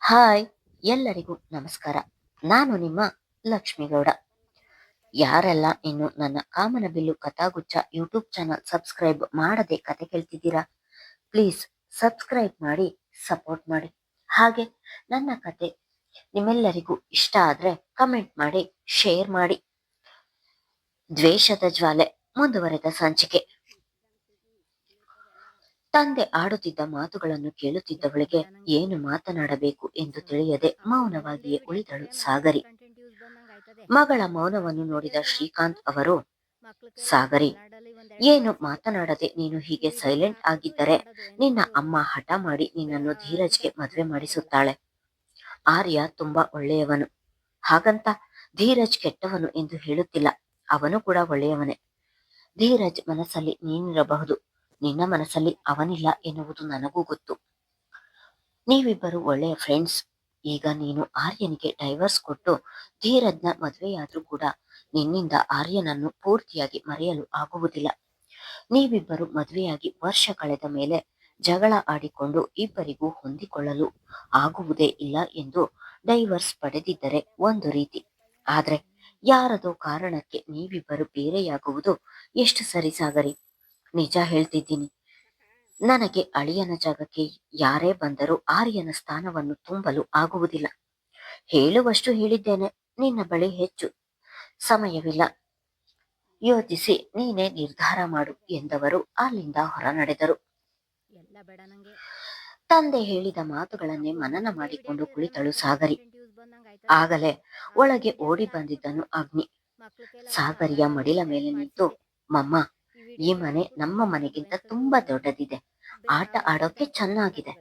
Hi, ಎಲ್ಲರಿಗೂ ನಮಸ್ಕಾರ. ನಾನು ನಿಮ್ಮ ಲಕ್ಷ್ಮೀಗೌಡ. ಯಾರೆಲ್ಲ ಇನ್ನು ನನ್ನ ಕಾಮನಬಿಲ್ಲು ಕಥಾಗುಚ್ಛ ಯೂಟ್ಯೂಬ್ ಚಾನಲ್ ಸಬ್ಸ್ಕ್ರೈಬ್ ಮಾಡದೆ ಕತೆ ಕೇಳ್ತಿದ್ದೀರಾ, ಪ್ಲೀಸ್ ಸಬ್ಸ್ಕ್ರೈಬ್ ಮಾಡಿ ಸಪೋರ್ಟ್ ಮಾಡಿ. ಹಾಗೆ ನನ್ನ ಕತೆ ನಿಮ್ಮೆಲ್ಲರಿಗೂ ಇಷ್ಟ ಆದ್ರೆ ಕಮೆಂಟ್ ಮಾಡಿ, ಶೇರ್ ಮಾಡಿ. ದ್ವೇಷದ ಜ್ವಾಲೆ ಮುಂದುವರೆದ ಸಂಚಿಕೆ. ತಂದೆ ಆಡುತ್ತಿದ್ದ ಮಾತುಗಳನ್ನು ಕೇಳುತ್ತಿದ್ದವಳಿಗೆ ಏನು ಮಾತನಾಡಬೇಕು ಎಂದು ತಿಳಿಯದೆ ಮೌನವಾಗಿಯೇ ಉಳಿದಳು ಸಾಗರಿ. ಮಗಳ ಮೌನವನ್ನು ನೋಡಿದ ಶ್ರೀಕಾಂತ್ ಅವರು, ಸಾಗರಿ, ಏನು ಮಾತನಾಡದೆ ನೀನು ಹೀಗೆ ಸೈಲೆಂಟ್ ಆಗಿದ್ದರೆ ನಿನ್ನ ಅಮ್ಮ ಹಠ ಮಾಡಿ ನಿನ್ನನ್ನು ಧೀರಜ್ಗೆ ಮದುವೆ ಮಾಡಿಸುತ್ತಾಳೆ. ಆರ್ಯ ತುಂಬಾ ಒಳ್ಳೆಯವನು, ಹಾಗಂತ ಧೀರಜ್ ಕೆಟ್ಟವನು ಎಂದು ಹೇಳುತ್ತಿಲ್ಲ. ಅವನು ಕೂಡ ಒಳ್ಳೆಯವನೇ. ಧೀರಜ್ ಮನಸ್ಸಲ್ಲಿ ನೀನಿರಬಹುದು, ನಿನ್ನ ಮನಸ್ಸಲ್ಲಿ ಅವನಿಲ್ಲ ಎನ್ನುವುದು ನನಗೂ ಗೊತ್ತು. ನೀವಿಬ್ಬರು ಒಳ್ಳೆಯ ಫ್ರೆಂಡ್ಸ್. ಈಗ ನೀನು ಆರ್ಯನಿಗೆ ಡೈವರ್ಸ್ ಕೊಟ್ಟು ಧೀರಜ್ನ ಮದುವೆಯಾದ್ರೂ ಕೂಡ ನಿನ್ನಿಂದ ಆರ್ಯನನ್ನು ಪೂರ್ತಿಯಾಗಿ ಮರೆಯಲು ಆಗುವುದಿಲ್ಲ. ನೀವಿಬ್ಬರು ಮದುವೆಯಾಗಿ ವರ್ಷ ಕಳೆದ ಮೇಲೆ ಜಗಳ ಆಡಿಕೊಂಡು ಇಬ್ಬರಿಗೂ ಹೊಂದಿಕೊಳ್ಳಲು ಆಗುವುದೇ ಇಲ್ಲ ಎಂದು ಡೈವರ್ಸ್ ಪಡೆದಿದ್ದರೆ ಒಂದು ರೀತಿ. ಆದ್ರೆ ಯಾರದೋ ಕಾರಣಕ್ಕೆ ನೀವಿಬ್ಬರು ಬೇರೆಯಾಗುವುದು ಎಷ್ಟು ಸರಿ ಸಾಗರಿ? ನಿಜ ಹೇಳ್ತಿದ್ದೀನಿ, ನನಗೆ ಅಳಿಯನ ಜಾಗಕ್ಕೆ ಯಾರೇ ಬಂದರೂ ಆರ್ಯನ ಸ್ಥಾನವನ್ನು ತುಂಬಲು ಆಗುವುದಿಲ್ಲ. ಹೇಳುವಷ್ಟು ಹೇಳಿದ್ದೇನೆ, ನಿನ್ನ ಬಳಿ ಹೆಚ್ಚು ಸಮಯವಿಲ್ಲ, ಯೋಚಿಸಿ ನೀನೇ ನಿರ್ಧಾರ ಮಾಡು ಎಂದವರು ಅಲ್ಲಿಂದ ಹೊರ ನಡೆದರು. ತಂದೆ ಹೇಳಿದ ಮಾತುಗಳನ್ನೇ ಮನನ ಮಾಡಿಕೊಂಡು ಕುಳಿತಳು ಸಾಗರಿ. ಆಗಲೇ ಒಳಗೆ ಓಡಿ ಬಂದಿದ್ದನು ಅಗ್ನಿ. ಸಾಗರಿಯ ಮಡಿಲ ಮೇಲೆ ನಿಂತು, ಮಮ್ಮ, ಈ ಮನೆ ನಮ್ಮ ಮನೆಗಿಂತ ತುಂಬಾ ದೊಡ್ಡದಿದೆ, ಆಟ ಆಡೋಕೆ ಚೆನ್ನಾಗಿದೆ.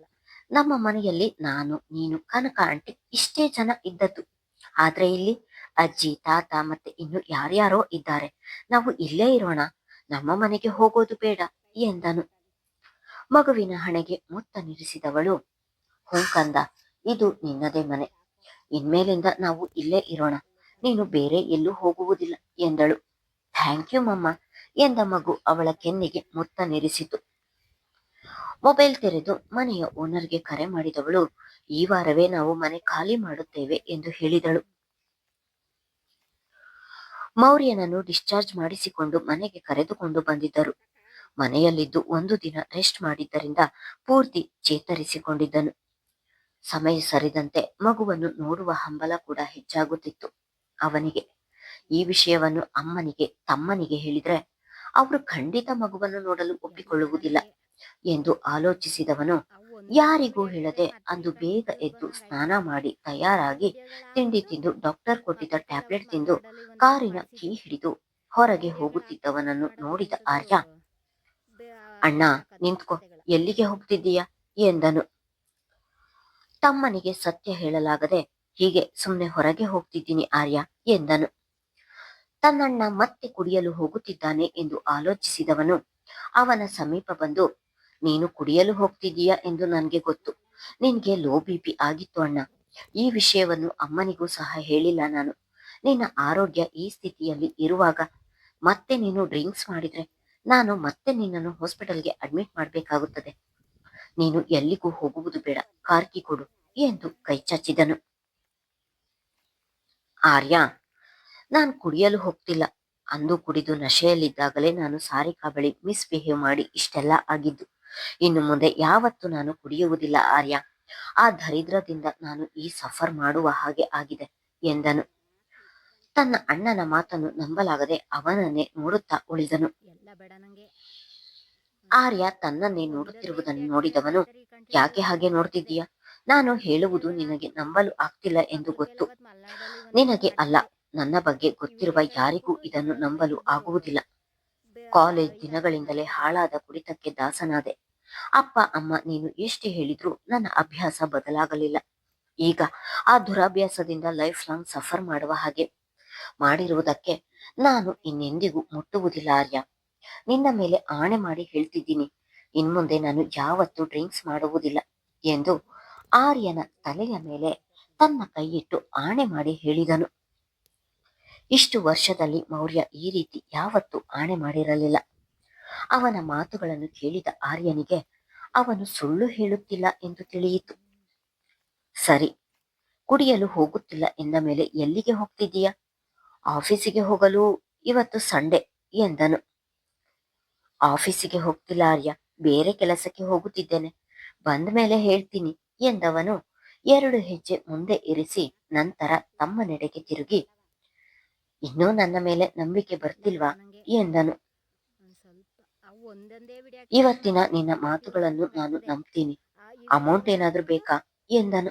ನಮ್ಮ ಮನೆಯಲ್ಲಿ ನಾನು, ನೀನು, ಕನಕ ಆಂಟಿ ಇಷ್ಟೇ ಜನ ಇದ್ದದ್ದು. ಆದ್ರೆ ಇಲ್ಲಿ ಅಜ್ಜಿ, ತಾತ ಮತ್ತೆ ಇನ್ನು ಯಾರ್ಯಾರೋ ಇದ್ದಾರೆ. ನಾವು ಇಲ್ಲೇ ಇರೋಣ, ನಮ್ಮ ಮನೆಗೆ ಹೋಗೋದು ಬೇಡ ಎಂದನು. ಮಗುವಿನ ಹಣೆಗೆ ಮುತ್ತ ನಿರಿಸಿದವಳು, ಕಂದ, ಇದು ನಿನ್ನದೇ ಮನೆ, ಇನ್ಮೇಲಿಂದ ನಾವು ಇಲ್ಲೇ ಇರೋಣ, ನೀನು ಬೇರೆ ಎಲ್ಲೂ ಹೋಗುವುದಿಲ್ಲ ಎಂದಳು. ಥ್ಯಾಂಕ್ ಯು ಮಮ್ಮ ಎಂದ ಮಗು ಅವಳ ಕೆನ್ನೆಗೆ ಮುತ್ತ ನಿರಿಸಿತು. ಮೊಬೈಲ್ ತೆರೆದು ಮನೆಯ ಓನರ್ಗೆ ಕರೆ ಮಾಡಿದವಳು, ಈ ವಾರವೇ ನಾವು ಮನೆ ಖಾಲಿ ಮಾಡುತ್ತೇವೆ ಎಂದು ಹೇಳಿದಳು. ಮೌರ್ಯನನ್ನು ಡಿಸ್ಚಾರ್ಜ್ ಮಾಡಿಸಿಕೊಂಡು ಮನೆಗೆ ಕರೆದುಕೊಂಡು ಬಂದಿದ್ದರು. ಮನೆಯಲ್ಲಿದ್ದು ಒಂದು ದಿನ ರೆಸ್ಟ್ ಮಾಡಿದ್ದರಿಂದ ಪೂರ್ತಿ ಚೇತರಿಸಿಕೊಂಡಿದ್ದನು. ಸಮಯ ಸರಿದಂತೆ ಮಗುವನ್ನು ನೋಡುವ ಹಂಬಲ ಕೂಡ ಹೆಚ್ಚಾಗುತ್ತಿತ್ತು ಅವನಿಗೆ. ಈ ವಿಷಯವನ್ನು ಅಮ್ಮನಿಗೆ, ತಮ್ಮನಿಗೆ ಹೇಳಿದ್ರೆ ಅವರು ಖಂಡಿತ ಮಗುವನ್ನು ನೋಡಲು ಒಪ್ಪಿಕೊಳ್ಳುವುದಿಲ್ಲ ಎಂದು ಆಲೋಚಿಸಿದವನು ಯಾರಿಗೂ ಹೇಳದೆ ಅಂದು ಬೇಗ ಎದ್ದು ಸ್ನಾನ ಮಾಡಿ ತಯಾರಾಗಿ ತಿಂಡಿ ತಿಂದು ಡಾಕ್ಟರ್ ಕೊಟ್ಟಿದ್ದ ಟ್ಯಾಬ್ಲೆಟ್ ತಿಂದು ಕಾರಿನ ಕೀ ಹಿಡಿದು ಹೊರಗೆ ಹೋಗುತ್ತಿದ್ದವನನ್ನು ನೋಡಿದ ಆರ್ಯ, ಅಣ್ಣ ನಿಂತ್ಕೋ, ಎಲ್ಲಿಗೆ ಹೋಗ್ತಿದ್ದೀಯಾ ಎಂದನು. ತಮ್ಮನಿಗೆ ಸತ್ಯ ಹೇಳಲಾಗದೆ, ಹೀಗೆ ಸುಮ್ಮನೆ ಹೊರಗೆ ಹೋಗ್ತಿದ್ದೀನಿ ಆರ್ಯ ಎಂದನು. ತನ್ನಣ್ಣ ಮತ್ತೆ ಕುಡಿಯಲು ಹೋಗುತ್ತಿದ್ದಾನೆ ಎಂದು ಆಲೋಚಿಸಿದವನು ಅವನ ಸಮೀಪ ಬಂದು, ನೀನು ಕುಡಿಯಲು ಹೋಗ್ತಿದ್ದೀಯಾ ಎಂದು ನನಗೆ ಗೊತ್ತು, ನಿನ್ಗೆ ಲೋ ಬಿಪಿ ಆಗಿತ್ತು ಅಣ್ಣ. ಈ ವಿಷಯವನ್ನು ಅಮ್ಮನಿಗೂ ಸಹ ಹೇಳಿಲ್ಲ ನಾನು. ನಿನ್ನ ಆರೋಗ್ಯ ಈ ಸ್ಥಿತಿಯಲ್ಲಿ ಇರುವಾಗ ಮತ್ತೆ ನೀನು ಡ್ರಿಂಕ್ಸ್ ಮಾಡಿದ್ರೆ ನಾನು ಮತ್ತೆ ನಿನ್ನನ್ನು ಹಾಸ್ಪಿಟಲ್ಗೆ ಅಡ್ಮಿಟ್ ಮಾಡಬೇಕಾಗುತ್ತದೆ. ನೀನು ಎಲ್ಲಿಗೂ ಹೋಗುವುದು ಬೇಡ, ಕಾರ್ಕಿ ಕೊಡು ಎಂದು ಕೈ ಚಾಚಿದನು. ಆರ್ಯ, ನಾನು ಕುಡಿಯಲು ಹೋಗ್ತಿಲ್ಲ. ಅಂದು ಕುಡಿದು ನಶೆಯಲ್ಲಿದ್ದಾಗಲೇ ನಾನು ಸಾರಿಕಾ ಬಳಿ ಮಿಸ್ಬಿಹೇವ್ ಮಾಡಿ ಇಷ್ಟೆಲ್ಲ ಆಗಿದ್ದು. ಇನ್ನು ಮುಂದೆ ಯಾವತ್ತೂ ನಾನು ಕುಡಿಯುವುದಿಲ್ಲ ಆರ್ಯ. ಆ ದರಿದ್ರದಿಂದ ನಾನು ಈ ಸಫರ್ ಮಾಡುವ ಹಾಗೆ ಆಗಿದೆ ಎಂದನು. ತನ್ನ ಅಣ್ಣನ ಮಾತನ್ನು ನಂಬಲಾಗದೆ ಅವನನ್ನೇ ನೋಡುತ್ತಾ ಉಳಿದನು. ಆರ್ಯ ತನ್ನನ್ನೇ ನೋಡುತ್ತಿರುವುದನ್ನು ನೋಡಿದವನು, ಯಾಕೆ ಹಾಗೆ ನೋಡ್ತಿದ್ದೀಯ? ನಾನು ಹೇಳುವುದು ನಿನಗೆ ನಂಬಲು ಆಗ್ತಿಲ್ಲ ಎಂದು ಗೊತ್ತು. ನಿನಗೆ ಅಲ್ಲ, ನನ್ನ ಬಗ್ಗೆ ಗೊತ್ತಿರುವ ಯಾರಿಗೂ ಇದನ್ನು ನಂಬಲು ಆಗುವುದಿಲ್ಲ. ಕಾಲೇಜ್ ದಿನಗಳಿಂದಲೇ ಹಾಳಾದ ಕುಡಿತಕ್ಕೆ ದಾಸನಾದೆ. ಅಪ್ಪ ಅಮ್ಮ ನೀನು ಎಷ್ಟು ಹೇಳಿದ್ರೂ ನನ್ನ ಅಭ್ಯಾಸ ಬದಲಾಗಲಿಲ್ಲ. ಈಗ ಆ ದುರಭ್ಯಾಸದಿಂದ ಲೈಫ್ ಲಾಂಗ್ ಸಫರ್ ಮಾಡುವ ಹಾಗೆ ಮಾಡಿರುವುದಕ್ಕೆ ನಾನು ಇನ್ನೆಂದಿಗೂ ಮುಟ್ಟುವುದಿಲ್ಲ ಆರ್ಯ. ನಿನ್ನ ಮೇಲೆ ಆಣೆ ಮಾಡಿ ಹೇಳ್ತಿದ್ದೀನಿ, ಇನ್ಮುಂದೆ ನಾನು ಯಾವತ್ತೂ ಡ್ರಿಂಕ್ಸ್ ಮಾಡುವುದಿಲ್ಲ ಎಂದು ಆರ್ಯನ ತಲೆಯ ಮೇಲೆ ತನ್ನ ಕೈಯಿಟ್ಟು ಆಣೆ ಮಾಡಿ ಹೇಳಿದನು. ಇಷ್ಟು ವರ್ಷದಲ್ಲಿ ಮೌರ್ಯ ಈ ರೀತಿ ಯಾವತ್ತೂ ಆಣೆ ಮಾಡಿರಲಿಲ್ಲ. ಅವನ ಮಾತುಗಳನ್ನು ಕೇಳಿದ ಆರ್ಯನಿಗೆ ಅವನು ಸುಳ್ಳು ಹೇಳುತ್ತಿಲ್ಲ ಎಂದು ತಿಳಿಯಿತು. ಸರಿ, ಕುಡಿಯಲು ಹೋಗುತ್ತಿಲ್ಲ ಎಂದ ಮೇಲೆ ಎಲ್ಲಿಗೆ ಹೋಗ್ತಿದ್ದೀಯಾ? ಆಫೀಸಿಗೆ ಹೋಗಲು ಇವತ್ತು ಸಂಡೆ ಎಂದನು. ಆಫೀಸಿಗೆ ಹೋಗ್ತಿಲ್ಲ ಆರ್ಯ, ಬೇರೆ ಕೆಲಸಕ್ಕೆ ಹೋಗುತ್ತಿದ್ದೇನೆ. ಬಂದ ಮೇಲೆ ಹೇಳ್ತೀನಿ ಎಂದವನು 2 ಹೆಜ್ಜೆ ಮುಂದೆ ಇರಿಸಿ ನಂತರ ತಮ್ಮನೆಡೆಗೆ ತಿರುಗಿ, ಇನ್ನೂ ನನ್ನ ಮೇಲೆ ನಂಬಿಕೆ ಬರ್ತಿಲ್ವಾ ಎಂದನು. ಇವತ್ತಿನ ನಿನ್ನ ಮಾತುಗಳನ್ನು ನಾನು ನಂಬ್ತೀನಿ. ಅಮೌಂಟ್ ಏನಾದ್ರೂ ಬೇಕಾ ಎಂದನು.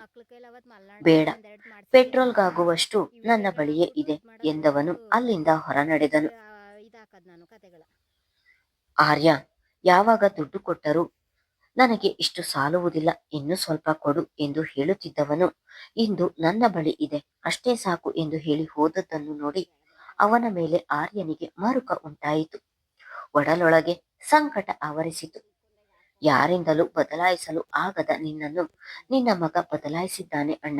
ಬೇಡ, ಪೆಟ್ರೋಲ್ಗಾಗುವಷ್ಟು ನನ್ನ ಬಳಿಯೇ ಇದೆ ಎಂದವನು ಅಲ್ಲಿಂದ ಹೊರ ನಡೆದನು. ಆರ್ಯ, ಯಾವಾಗ ದುಡ್ಡು ಕೊಟ್ಟರೂ ನನಗೆ ಇಷ್ಟು ಸಾಲುವುದಿಲ್ಲ, ಇನ್ನು ಸ್ವಲ್ಪ ಕೊಡು ಎಂದು ಹೇಳುತ್ತಿದ್ದವನು ಇಂದು ನನ್ನ ಬಳಿ ಇದೆ, ಅಷ್ಟೇ ಸಾಕು ಎಂದು ಹೇಳಿ ಹೋದದ್ದನ್ನು ನೋಡಿ ಅವನ ಮೇಲೆ ಆರ್ಯನಿಗೆ ಮರುಕ ಉಂಟಾಯಿತು. ಒಡಲೊಳಗೆ ಸಂಕಟ ಆವರಿಸಿತು. ಯಾರಿಂದಲೂ ಬದಲಾಯಿಸಲು ಆಗದ ನಿನ್ನನ್ನು ನಿನ್ನ ಮಗ ಬದಲಾಯಿಸಿದ್ದಾನೆ ಅಣ್ಣ.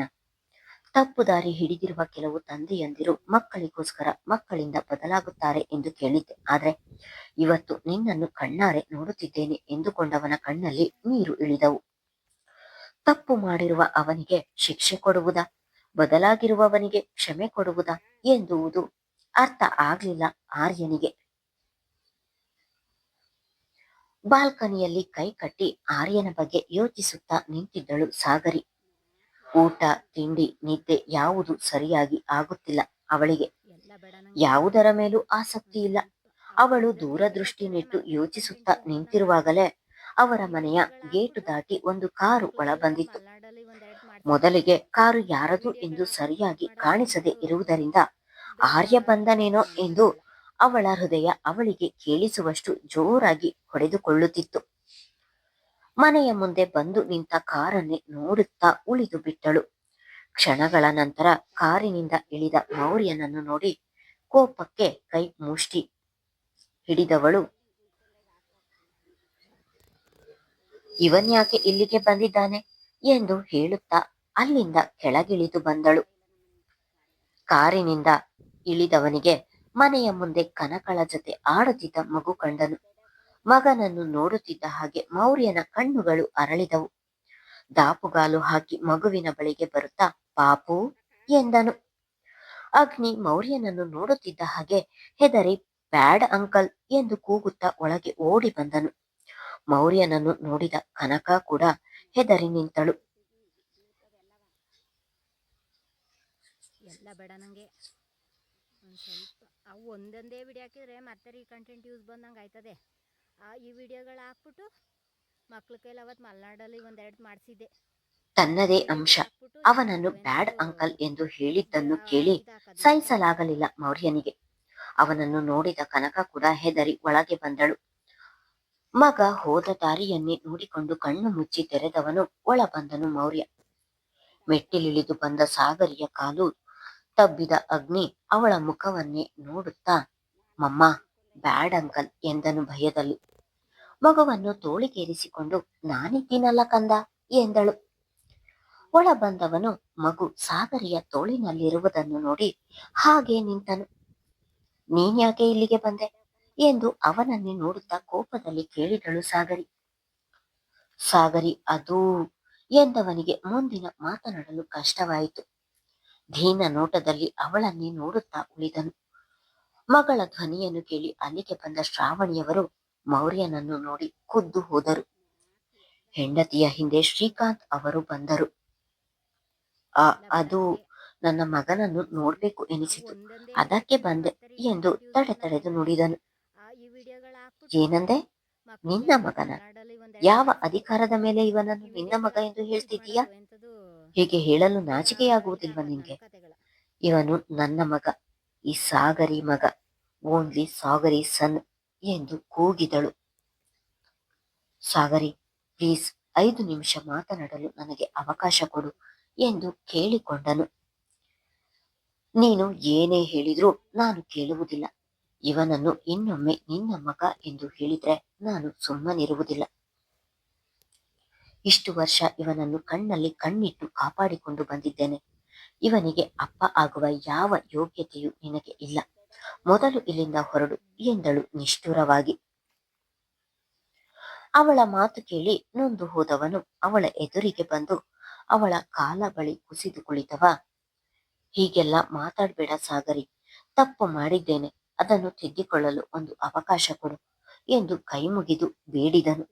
ತಪ್ಪು ದಾರಿ ಹಿಡಿದಿರುವ ಕೆಲವು ತಂದೆಯಂದಿರು ಮಕ್ಕಳಿಗೋಸ್ಕರ ಮಕ್ಕಳಿಂದ ಬದಲಾಗುತ್ತಾರೆ ಎಂದು ಕೇಳಿದ್ದೆ. ಆದ್ರೆ ಇವತ್ತು ನಿನ್ನನ್ನು ಕಣ್ಣಾರೆ ನೋಡುತ್ತಿದ್ದೇನೆ ಎಂದುಕೊಂಡವನ ಕಣ್ಣಲ್ಲಿ ನೀರು ಇಳಿದವು. ತಪ್ಪು ಮಾಡಿರುವ ಅವನಿಗೆ ಶಿಕ್ಷೆ ಕೊಡುವುದಾ, ಬದಲಾಗಿರುವವನಿಗೆ ಕ್ಷಮೆ ಕೊಡುವುದಾ ಎಂದುವುದು ಅರ್ಥ ಆಗ್ಲಿಲ್ಲ ಆರ್ಯನಿಗೆ. ಬಾಲ್ಕನಿಯಲ್ಲಿ ಕೈ ಕಟ್ಟಿ ಆರ್ಯನ ಬಗ್ಗೆ ಯೋಚಿಸುತ್ತಾ ನಿಂತಿದ್ದಳು ಸಾಗರಿ. ಊಟ, ತಿಂಡಿ, ನಿದ್ದೆ ಯಾವುದು ಸರಿಯಾಗಿ ಆಗುತ್ತಿಲ್ಲ ಅವಳಿಗೆ. ಯಾವುದರ ಮೇಲೂ ಆಸಕ್ತಿ ಇಲ್ಲ. ಅವಳು ದೂರದೃಷ್ಟಿ ನೆಟ್ಟು ಯೋಚಿಸುತ್ತಾ ನಿಂತಿರುವಾಗಲೇ ಅವರ ಮನೆಯ ಗೇಟು ದಾಟಿ ಒಂದು ಕಾರು ಒಳ ಬಂದಿತ್ತು. ಮೊದಲಿಗೆ ಕಾರು ಯಾರದು ಎಂದು ಸರಿಯಾಗಿ ಕಾಣಿಸದೆ ಇರುವುದರಿಂದ ಆರ್ಯ ಬಂದನೇನೋ ಎಂದು ಅವಳ ಹೃದಯ ಅವಳಿಗೆ ಕೇಳಿಸುವಷ್ಟು ಜೋರಾಗಿ ಹೊಡೆದುಕೊಳ್ಳುತ್ತಿತ್ತು. ಮನೆಯ ಮುಂದೆ ಬಂದು ನಿಂತ ಕಾರನ್ನೇ ನೋಡುತ್ತಾ ಉಳಿದು ಬಿಟ್ಟಳು. ಕ್ಷಣಗಳ ನಂತರ ಕಾರಿನಿಂದ ಇಳಿದ ಮೌರ್ಯನನ್ನು ನೋಡಿ ಕೋಪಕ್ಕೆ ಕೈ ಮುಷ್ಟಿ ಹಿಡಿದವಳು, ಇವನ್ಯಾಕೆ ಇಲ್ಲಿಗೆ ಬಂದಿದ್ದಾನೆ ಎಂದು ಹೇಳುತ್ತಾ ಅಲ್ಲಿಂದ ಕೆಳಗಿಳಿದು ಬಂದಳು. ಕಾರಿನಿಂದ ಇಳಿದವನಿಗೆ ಮನೆಯ ಮುಂದೆ ಕನಕಳ ಜೊತೆ ಆಡುತ್ತಿದ್ದ ಮಗು ಕಂಡನು. ಮಗನನ್ನು ನೋಡುತ್ತಿದ್ದ ಹಾಗೆ ಮೌರ್ಯನ ಕಣ್ಣುಗಳು ಅರಳಿದವು. ದಾಪುಗಾಲು ಹಾಕಿ ಮಗುವಿನ ಬಳಿಗೆ ಬರುತ್ತಾ ಪಾಪು ಎಂದನು. ಅಗ್ನಿ ಮೌರ್ಯನನ್ನು ನೋಡುತ್ತಿದ್ದ ಹಾಗೆ ಹೆದರಿ ಬ್ಯಾಡ್ ಅಂಕಲ್ ಎಂದು ಕೂಗುತ್ತಾ ಒಳಗೆ ಓಡಿ ಬಂದನು. ಮೌರ್ಯನನ್ನು ನೋಡಿದ ಕನಕ ಕೂಡ ಹೆದರಿ ನಿಂತಳು. ಎಲ್ಲ ಬೇಡ ನಂಗೆ ಒಂದು ಸ್ವಲ್ಪ ಅವು ಒಂದೊಂದೇ ವಿಡಿಯೋ ಹಾಕಿದ್ರೆ ಮತ್ತೆ ರೀಕಂಟೆಂಟ್ ಯೂಸ್ ಬಂದಂಗೆ ಆಯ್ತದೆ. ಈ ವಿಡಿಯೋಗಳು ಹಾಕ್ಬಿಟ್ಟು ಮಕ್ಳ ಕೈಲಿ ಅವತ್ತು ಮಲೆನಾಡಲ್ಲಿ ಒಂದೆರಡು ಮಾಡಿಸಿದ್ದೆ. ತನ್ನದೇ ಅಂಶ ಅವನನ್ನು ಬ್ಯಾಡ್ ಅಂಕಲ್ ಎಂದು ಹೇಳಿದ್ದನ್ನು ಕೇಳಿ ಸಹಿಸಲಾಗಲಿಲ್ಲ ಮೌರ್ಯನಿಗೆ. ಅವನನ್ನು ನೋಡಿದ ಕನಕ ಕೂಡ ಹೆದರಿ ಒಳಗೆ ಬಂದಳು. ಮಗ ಹೋದ ದಾರಿಯನ್ನೇ ನೋಡಿಕೊಂಡು ಕಣ್ಣು ಮುಚ್ಚಿ ತೆರೆದವನು ಒಳ ಬಂದನು ಮೌರ್ಯ. ಮೆಟ್ಟಿಲಿಳಿದು ಬಂದ ಸಾಗರಿಯ ಕಾಲು ತಬ್ಬಿದ ಅಗ್ನಿ ಅವಳ ಮುಖವನ್ನೇ ನೋಡುತ್ತಾ ಮಮ್ಮ ಬ್ಯಾಡ್ ಅಂಕಲ್ ಎಂದನು ಭಯದಲ್ಲಿ. ಮಗುವನ್ನು ತೋಳಿಗೇರಿಸಿಕೊಂಡು ನಾನಿದ್ದೀನಲ್ಲ ಕಂದ ಎಂದಳು. ಒಳ ಬಂದವನು ಮಗು ಸಾಗರಿಯ ತೋಳಿನಲ್ಲಿರುವುದನ್ನು ನೋಡಿ ಹಾಗೆ ನಿಂತನು. ನೀನ್ಯಾಕೆ ಇಲ್ಲಿಗೆ ಬಂದೆ ಎಂದು ಅವನನ್ನೇ ನೋಡುತ್ತಾ ಕೋಪದಲ್ಲಿ ಕೇಳಿದಳು ಸಾಗರಿ. ಸಾಗರಿ ಅದು ಎಂದವನಿಗೆ ಮುಂದಿನ ಮಾತನಾಡಲು ಕಷ್ಟವಾಯಿತು. ದೀನ ನೋಟದಲ್ಲಿ ಅವಳನ್ನೇ ನೋಡುತ್ತಾ ಉಳಿದನು. ಮಗಳ ಧ್ವನಿಯನ್ನು ಕೇಳಿ ಅಲ್ಲಿಗೆ ಬಂದ ಶ್ರಾವಣಿಯವರು ಮೌರ್ಯನನ್ನು ನೋಡಿ ಖುದ್ದು ಹೋದರು. ಹೆಂಡತಿಯ ಹಿಂದೆ ಶ್ರೀಕಾಂತ್ ಅವರು ಬಂದರು. ಅದು ನನ್ನ ಮಗನನ್ನು ನೋಡ್ಬೇಕು ಎನಿಸಿತು, ಅದಕ್ಕೆ ಬಂದೆ ಎಂದು ತಡೆದು ನುಡಿದನು. ಏನಂದೆ? ನಿನ್ನ ಮಗನ? ಯಾವ ಅಧಿಕಾರದ ಮೇಲೆ ಇವನನ್ನು ನಿನ್ನ ಮಗ ಎಂದು ಹೇಳ್ತಿದ್ದೀಯಾ? ಹೀಗೆ ಹೇಳಲು ನಾಚಿಕೆಯಾಗುವುದಿಲ್ವ ನಿನ್ಗೆ? ಇವನು ನನ್ನ ಮಗ, ಈ ಸಾಗರಿ ಮಗ, ಓನ್ಲಿ ಸಾಗರಿ ಸನ್ ಎಂದು ಕೂಗಿದಳು. ಸಾಗರಿ, ಪ್ಲೀಸ್ 5 ನಿಮಿಷ ಮಾತನಾಡಲು ನನಗೆ ಅವಕಾಶ ಕೊಡು ಎಂದು ಕೇಳಿಕೊಂಡನು. ನೀನು ಏನೇ ಹೇಳಿದ್ರೂ ನಾನು ಕೇಳುವುದಿಲ್ಲ. ಇವನನ್ನು ಇನ್ನೊಮ್ಮೆ ನಿನ್ನ ಮಗ ಎಂದು ಹೇಳಿದ್ರೆ ನಾನು ಸುಮ್ಮನಿರುವುದಿಲ್ಲ. ಇಷ್ಟು ವರ್ಷ ಇವನನ್ನು ಕಣ್ಣಲ್ಲಿ ಕಣ್ಣಿಟ್ಟು ಕಾಪಾಡಿಕೊಂಡು ಬಂದಿದ್ದೇನೆ. ಇವನಿಗೆ ಅಪ್ಪ ಆಗುವ ಯಾವ ಯೋಗ್ಯತೆಯೂ ನಿನಗೆ ಇಲ್ಲ. ಮೊದಲು ಇಲ್ಲಿಂದ ಹೊರಡು ಎಂದಳು ನಿಷ್ಠುರವಾಗಿ. ಅವಳ ಮಾತು ಕೇಳಿ ನೊಂದು ಹೋದವನು ಅವಳ ಎದುರಿಗೆ ಬಂದು ಅವಳ ಕಾಲ ಬಳಿ ಕುಸಿದು ಕುಳಿತವ. ಹೀಗೆಲ್ಲ ಮಾತಾಡ್ಬೇಡ ಸಾಗರಿ, ತಪ್ಪು ಮಾಡಿದ್ದೇನೆ, ಅದನ್ನು ತಿದ್ದಿಕೊಳ್ಳಲು ಒಂದು ಅವಕಾಶ ಕೊಡು ಎಂದು ಕೈ ಮುಗಿದು ಬೇಡಿದನು.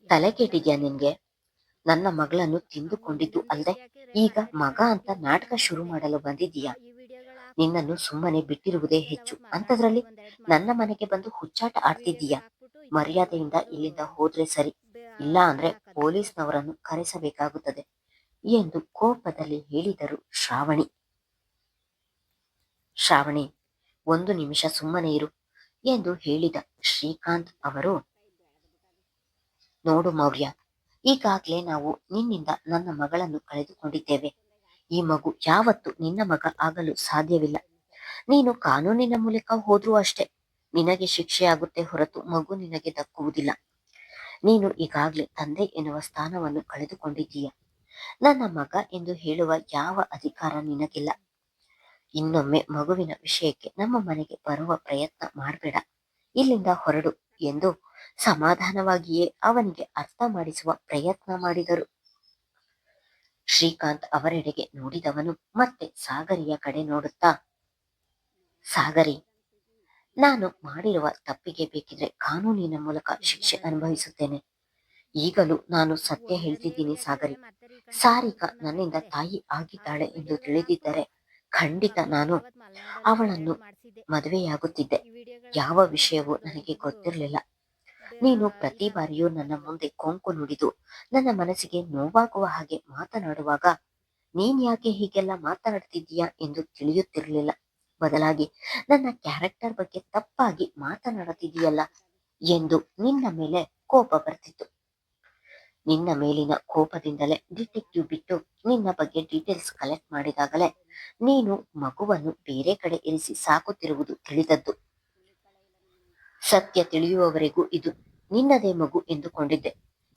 ತಲೆ ಕೆಟ್ಟಿದ್ಯಾ ನಿನ್ಗೆ? ನನ್ನ ಮಗಳನ್ನು ತಿಂದುಕೊಂಡಿದ್ದು ಅಲ್ದೆ ಈಗ ಮಗ ಅಂತ ನಾಟಕ ಶುರು ಮಾಡಲು ಬಂದಿದ್ದೀಯಾ? ನಿನ್ನನ್ನು ಸುಮ್ಮನೆ ಬಿಟ್ಟಿರುವುದೇ ಹೆಚ್ಚು. ಅಂಥದ್ರಲ್ಲಿ ನನ್ನ ಮನೆಗೆ ಬಂದು ಹುಚ್ಚಾಟ ಆಡ್ತಿದ್ದೀಯಾ? ಮರ್ಯಾದೆಯಿಂದ ಇಲ್ಲಿಂದ ಹೋದ್ರೆ ಸರಿ, ಇಲ್ಲ ಅಂದ್ರೆ ಪೊಲೀಸ್ನವರನ್ನು ಕರೆಸಬೇಕಾಗುತ್ತದೆ ಎಂದು ಕೋಪದಲ್ಲಿ ಹೇಳಿದರು ಶ್ರಾವಣಿ. ಶ್ರಾವಣಿ, ಒಂದು ನಿಮಿಷ ಸುಮ್ಮನೆ ಇರು ಎಂದು ಹೇಳಿದ ಶ್ರೀಕಾಂತ್ ಅವರು, ನೋಡು ಮೌರ್ಯ, ಈಗಾಗಲೇ ನಾವು ನಿನ್ನಿಂದ ನನ್ನ ಮಗಳನ್ನು ಕಳೆದುಕೊಂಡಿದ್ದೇವೆ. ಈ ಮಗು ಯಾವತ್ತೂ ನಿನ್ನ ಮಗ ಆಗಲು ಸಾಧ್ಯವಿಲ್ಲ. ನೀನು ಕಾನೂನಿನ ಮೂಲಕ ಹೋದ್ರೂ ಅಷ್ಟೇ, ನಿನಗೆ ಶಿಕ್ಷೆಯಾಗುತ್ತೆ ಹೊರತು ಮಗು ನಿನಗೆ ದಕ್ಕುವುದಿಲ್ಲ. ನೀನು ಈಗಾಗಲೇ ತಂದೆ ಎನ್ನುವ ಸ್ಥಾನವನ್ನು ಕಳೆದುಕೊಂಡಿದ್ದೀಯ. ನನ್ನ ಮಗ ಎಂದು ಹೇಳುವ ಯಾವ ಅಧಿಕಾರ ನಿನಗಿಲ್ಲ. ಇನ್ನೊಮ್ಮೆ ಮಗುವಿನ ವಿಷಯಕ್ಕೆ ನಮ್ಮ ಮನೆಗೆ ಬರುವ ಪ್ರಯತ್ನ ಮಾಡಬೇಡ, ಇಲ್ಲಿಂದ ಹೊರಡು ಎಂದು ಸಮಾಧಾನವಾಗಿಯೇ ಅವನಿಗೆ ಅರ್ಥ ಮಾಡಿಸುವ ಪ್ರಯತ್ನ ಮಾಡಿದರು. ಶ್ರೀಕಾಂತ್ ಅವರೆಡೆಗೆ ನೋಡಿದವನು ಮತ್ತೆ ಸಾಗರಿಯ ಕಡೆ ನೋಡುತ್ತಾ, ಸಾಗರಿ, ನಾನು ಮಾಡಿರುವ ತಪ್ಪಿಗೆ ಬೇಕಿದ್ರೆ ಕಾನೂನಿನ ಮೂಲಕ ಶಿಕ್ಷೆ ಅನುಭವಿಸುತ್ತೇನೆ. ಈಗಲೂ ನಾನು ಸತ್ಯ ಹೇಳ್ತಿದ್ದೀನಿ ಸಾಗರಿ. ಸಾರಿಕಾ ನನ್ನಿಂದ ತಾಯಿ ಆಗಿದ್ದಾಳೆ ಎಂದು ತಿಳಿದಿದ್ದರೆ ಖಂಡಿತ ನಾನು ಅವಳನ್ನು ಮದುವೆಯಾಗುತ್ತಿದ್ದೆ. ಯಾವ ವಿಷಯವೂ ನನಗೆ ಗೊತ್ತಿರಲಿಲ್ಲ. ನೀನು ಪ್ರತಿ ಬಾರಿಯೂ ನನ್ನ ಮುಂದೆ ಕೊಂಕು ನುಡಿದು ನನ್ನ ಮನಸ್ಸಿಗೆ ನೋವಾಗುವ ಹಾಗೆ ಮಾತನಾಡುವಾಗ ನೀನ್ ಯಾಕೆ ಹೀಗೆಲ್ಲ ಮಾತನಾಡ್ತಿದ್ದೀಯಾ ಎಂದು ತಿಳಿಯುತ್ತಿರಲಿಲ್ಲ. ಬದಲಾಗಿ ನನ್ನ ಕ್ಯಾರೆಕ್ಟರ್ ಬಗ್ಗೆ ತಪ್ಪಾಗಿ ಮಾತನಾಡುತ್ತಿದೆಯಲ್ಲ ಎಂದು ನಿನ್ನ ಮೇಲೆ ಕೋಪ ಬರ್ತಿತ್ತು. ನಿನ್ನ ಮೇಲಿನ ಕೋಪದಿಂದಲೇ ಡಿಟೆಕ್ಟಿವ್ ಬಿಟ್ಟು ನಿನ್ನ ಬಗ್ಗೆ ಡೀಟೇಲ್ಸ್ ಕಲೆಕ್ಟ್ ಮಾಡಿದಾಗಲೇ ನೀನು ಮಗುವನ್ನು ಬೇರೆ ಕಡೆ ಇರಿಸಿ ಸಾಕುತ್ತಿರುವುದು ತಿಳಿದದ್ದು. ಸತ್ಯ ತಿಳಿಯುವವರೆಗೂ ಇದು ನಿನ್ನದೇ ಮಗು ಎಂದುಕೊಂಡಿದ್ದೆ.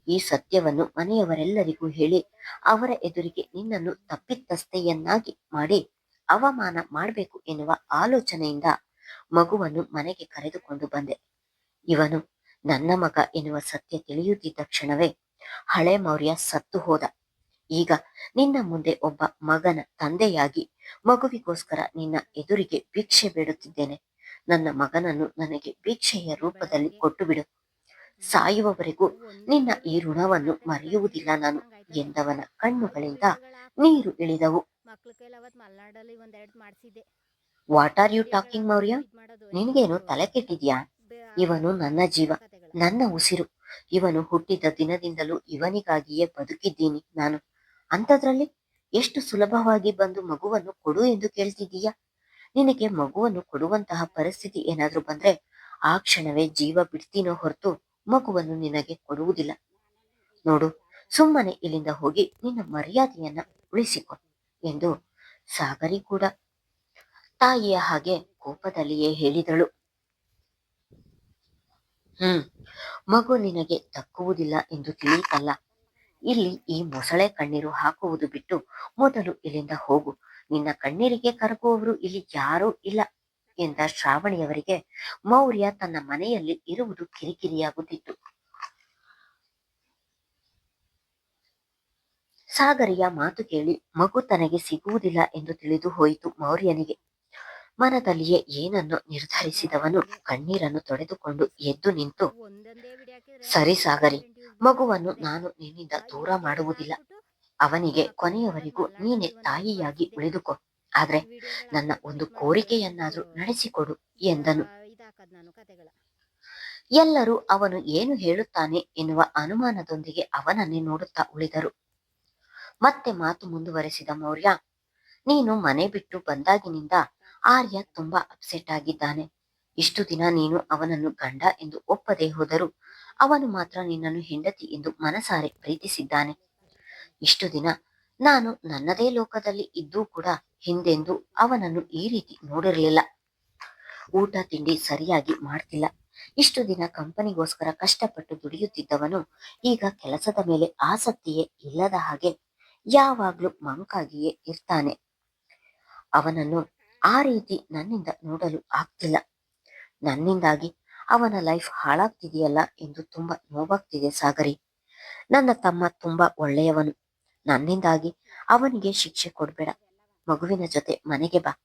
ಈ ಸತ್ಯವನ್ನು ಮನೆಯವರೆಲ್ಲರಿಗೂ ಹೇಳಿ ಅವರ ಎದುರಿಗೆ ನಿನ್ನನ್ನು ತಪ್ಪಿತಸ್ಥೆಯನ್ನಾಗಿ ಮಾಡಿ ಅವಮಾನ ಮಾಡಬೇಕು ಎನ್ನುವ ಆಲೋಚನೆಯಿಂದ ಮಗುವನ್ನು ಮನೆಗೆ ಕರೆದುಕೊಂಡು ಬಂದೆ. ಇವನು ನನ್ನ ಮಗ ಎನ್ನುವ ಸತ್ಯ ತಿಳಿಯುತ್ತಿದ್ದ ಕ್ಷಣವೇ ಹಳೆ ಮೌರ್ಯ ಸತ್ತು ಹೋದ. ಈಗ ನಿನ್ನ ಮುಂದೆ ಒಬ್ಬ ಮಗನ ತಂದೆಯಾಗಿ ಮಗುವಿಗೋಸ್ಕರ ನಿನ್ನ ಎದುರಿಗೆ ಭಿಕ್ಷೆ ಬೇಡುತ್ತಿದ್ದೇನೆ. ನನ್ನ ಮಗನನ್ನು ನನಗೆ ಭಿಕ್ಷೆಯ ರೂಪದಲ್ಲಿ ಕೊಟ್ಟು ಬಿಡು. ಸಾಯುವವರೆಗೂ ನಿನ್ನ ಈ ಋಣವನ್ನು ಮರೆಯುವುದಿಲ್ಲ ನಾನು ಎಂದವನ ಕಣ್ಣುಗಳಿಂದ ನೀರು ಇಳಿದವು. What are you talking Maurya? ನಿನಗೇನು ತಲೆ ಕೆಟ್ಟಿದ್ಯಾ? ಇವನು ನನ್ನ ಜೀವ, ನನ್ನ ಉಸಿರು. ಇವನು ಹುಟ್ಟಿದ ದಿನದಿಂದಲೂ ಇವನಿಗಾಗಿಯೇ ಬದುಕಿದ್ದೀನಿ ನಾನು. ಅಂಥದ್ರಲ್ಲಿ ಎಷ್ಟು ಸುಲಭವಾಗಿ ಬಂದು ಮಗುವನ್ನು ಕೊಡು ಎಂದು ಕೇಳ್ತಿದ್ದೀಯಾ? ನಿನಗೆ ಮಗುವನ್ನು ಕೊಡುವಂತಹ ಪರಿಸ್ಥಿತಿ ಏನಾದ್ರೂ ಬಂದ್ರೆ ಆ ಕ್ಷಣವೇ ಜೀವ ಬಿಡ್ತೀನೋ ಹೊರತು ಮಗುವನ್ನು ನಿನಗೆ ಕೊಡುವುದಿಲ್ಲ. ನೋಡು, ಸುಮ್ಮನೆ ಇಲ್ಲಿಂದ ಹೋಗಿ ನಿನ್ನ ಮರ್ಯಾದೆಯನ್ನ ಉಳಿಸಿಕೊ ಎಂದು ಸಾಗರಿ ಕೂಡ ತಾಯಿಯ ಹಾಗೆ ಕೋಪದಲ್ಲಿಯೇ ಹೇಳಿದಳು. ಮಗು ನಿನಗೆ ದಕ್ಕುವುದಿಲ್ಲ ಎಂದು ತಿಳಿಯಿತಲ್ಲ. ಇಲ್ಲಿ ಈ ಮೊಸಳೆ ಕಣ್ಣೀರು ಹಾಕುವುದು ಬಿಟ್ಟು ಮೊದಲು ಇಲ್ಲಿಂದ ಹೋಗು. ನಿನ್ನ ಕಣ್ಣೀರಿಗೆ ಕರಗುವವರು ಇಲ್ಲಿ ಯಾರೂ ಇಲ್ಲ ಎಂದ ಶ್ರಾವಣಿಯವರಿಗೆ ಮೌರ್ಯ ತನ್ನ ಮನೆಯಲ್ಲಿ ಇರುವುದು ಕಿರಿಕಿರಿಯಾಗುತ್ತಿತ್ತು. ಸಾಗರಿಯ ಮಾತು ಕೇಳಿ ಮಗು ತನಗೆ ಸಿಗುವುದಿಲ್ಲ ಎಂದು ತಿಳಿದು ಹೋಯಿತು ಮೌರ್ಯನಿಗೆ. ಮನದಲ್ಲಿಯೇ ಏನನ್ನು ನಿರ್ಧರಿಸಿದವನು ಕಣ್ಣೀರನ್ನು ತೊಡೆದುಕೊಂಡು ಎದ್ದು ನಿಂತು, ಸರಿ ಸಾಗರಿ, ಮಗುವನ್ನು ನಾನು ನಿನ್ನಿಂದ ದೂರ ಮಾಡುವುದಿಲ್ಲ. ಅವನಿಗೆ ಕೊನೆಯವರೆಗೂ ನೀನೆ ತಾಯಿಯಾಗಿ ಉಳಿದುಕೊ. ಆದ್ರೆ ನನ್ನ ಒಂದು ಕೋರಿಕೆಯನ್ನಾದ್ರೂ ನಡೆಸಿಕೊಡು ಎಂದನು. ಎಲ್ಲರೂ ಅವನು ಏನು ಹೇಳುತ್ತಾನೆ ಎನ್ನುವ ಅನುಮಾನದೊಂದಿಗೆ ಅವನನ್ನೇ ನೋಡುತ್ತಾ ಉಳಿದರು. ಮತ್ತೆ ಮಾತು ಮುಂದುವರೆಸಿದ ಮೌರ್ಯ, ನೀನು ಮನೆ ಬಿಟ್ಟು ಬಂದಾಗಿನಿಂದ ಆರ್ಯ ತುಂಬಾ ಅಪ್ಸೆಟ್ ಆಗಿದ್ದಾನೆ. ಇಷ್ಟು ದಿನ ನೀನು ಅವನನ್ನು ಗಂಡ ಎಂದು ಒಪ್ಪದೆ ಹೋದರೂ ಅವನು ಮಾತ್ರ ನಿನ್ನನ್ನು ಹೆಂಡತಿ ಎಂದು ಮನಸಾರೆ ಪ್ರೀತಿಸಿದ್ದಾನೆ. ಇಷ್ಟು ದಿನ ನಾನು ನನ್ನದೇ ಲೋಕದಲ್ಲಿ ಇದ್ದೂ ಕೂಡ ಹಿಂದೆಂದೂ ಅವನನ್ನು ಈ ರೀತಿ ನೋಡಿರಲಿಲ್ಲ. ಊಟ ತಿಂಡಿ ಸರಿಯಾಗಿ ಮಾಡ್ತಿಲ್ಲ. ಇಷ್ಟು ದಿನ ಕಂಪನಿಗೋಸ್ಕರ ಕಷ್ಟಪಟ್ಟು ದುಡಿಯುತ್ತಿದ್ದವನು ಈಗ ಕೆಲಸದ ಮೇಲೆ ಆಸಕ್ತಿಯೇ ಇಲ್ಲದ ಹಾಗೆ ಯಾವಾಗ್ಲೂ ಮಂಕಾಗಿಯೇ ಇರ್ತಾನೆ. ಅವನನ್ನು ಆ ರೀತಿ ನನ್ನಿಂದ ನೋಡಲು ಆಗ್ತಿಲ್ಲ. ನನ್ನಿಂದಾಗಿ ಅವನ ಲೈಫ್ ಹಾಳಾಗ್ತಿದೆಯಲ್ಲ ಎಂದು ತುಂಬಾ ನೋವಾಗ್ತಿದೆ ಸಾಗರಿ. ನನ್ನ ತಮ್ಮ ತುಂಬಾ ಒಳ್ಳೆಯವನು. ನನ್ನಿಂದಾಗಿ ಅವನಿಗೆ ಶಿಕ್ಷೆ ಕೊಡ್ಬೇಡ. ಮಗುವಿನ ಜೊತೆ ಮನೆಗೆ ಬಾ.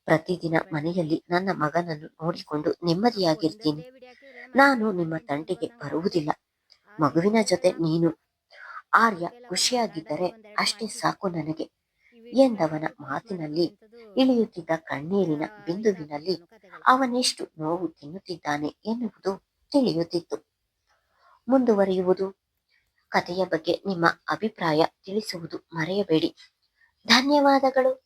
ಪ್ರತಿದಿನ ಮನೆಯಲ್ಲಿ ನನ್ನ ಮಗನನ್ನು ನೋಡಿಕೊಂಡು ನೆಮ್ಮದಿಯಾಗಿರ್ತೀನಿ. ಒಂದೊಂದೇ ವಿಡಿಯೋ ಹಾಕಿದ್ರೆ ನಾನು ಮತ್ತೆ ನಿಮ್ಮ ಕಂಟೆಂಟ್ ವ್ಯೂಸ್ ತಂಟೆಗೆ ಬಂದಂಗೆ ಬರುವುದಿಲ್ಲ. ಆಯ್ತದೆ. ಆ ಮಗುವಿನ ಜೊತೆ ವಿಡಿಯೋಗಳನ್ನ ನೀನು ಆರ್ಯ ಮಕ್ಳಿಗೆಲ್ಲ ಅವತ್ತು ಖುಷಿಯಾಗಿದ್ದರೆ ಮಲ್ನಾಡಲ್ಲಿ ಒಂದೆರಡು ಅಷ್ಟೇ ಮಾಡಿಸಿ ಸಾಕು ನನಗೆ ಈ ವಿಡಿಯೋಗಳನ್ನ ಎಂದವನ ಹಾಕಿ ಪೋಸ್ಟ್ ಮಾಡೋದು ಮಾತಿನಲ್ಲಿ ಎಂಥದ್ದು ಇಳಿಯುತ್ತಿದ್ದ ಕಣ್ಣೀರಿನ ಬಿಂದುವಿನಲ್ಲಿ ಇದಾಗ್ಬಿಡ್ತಾನು ಕತೆಗಳು. ಅವನೆಷ್ಟು ನೋವು ತಿನ್ನುತ್ತಿದ್ದಾನೆ ಎನ್ನುವುದು ತಿಳಿಯುತ್ತಿತ್ತು. ಮುಂದುವರಿಯುವುದು. ಕಥೆಯ ಬಗ್ಗೆ ನಿಮ್ಮ ಅಭಿಪ್ರಾಯ ತಿಳಿಸುವುದು ಮರೆಯಬೇಡಿ. ಧನ್ಯವಾದಗಳು.